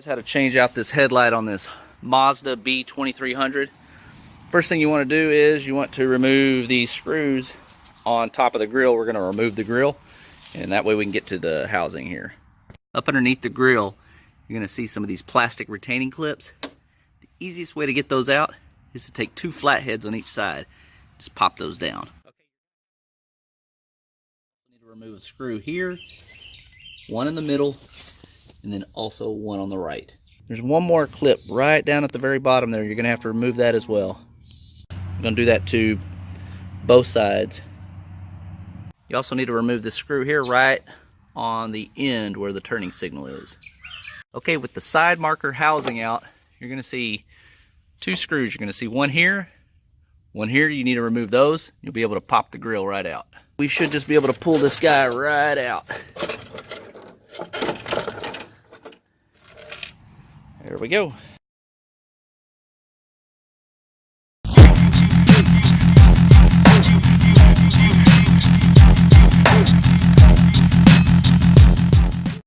Guys, how to change out this headlight on this Mazda B2300. First thing you want to do is you want to remove these screws on top of the grill. We're going to remove the grill, and that way we can get to the housing here. Up underneath the grill, you're going to see some of these plastic retaining clips. The easiest way to get those out is to take two flatheads on each side. Just pop those down. Okay. You need to remove a screw here, one in the middle, and then also one on the right. There's one more clip right down at the very bottom there. You're going to have to remove that as well. I'm going to do that to both sides. You also need to remove this screw here right on the end where the turning signal is. Okay, with the side marker housing out, you're going to see two screws. You're going to see one here, one here. You need to remove those. You'll be able to pop the grill right out. We should just be able to pull this guy right out. There we go.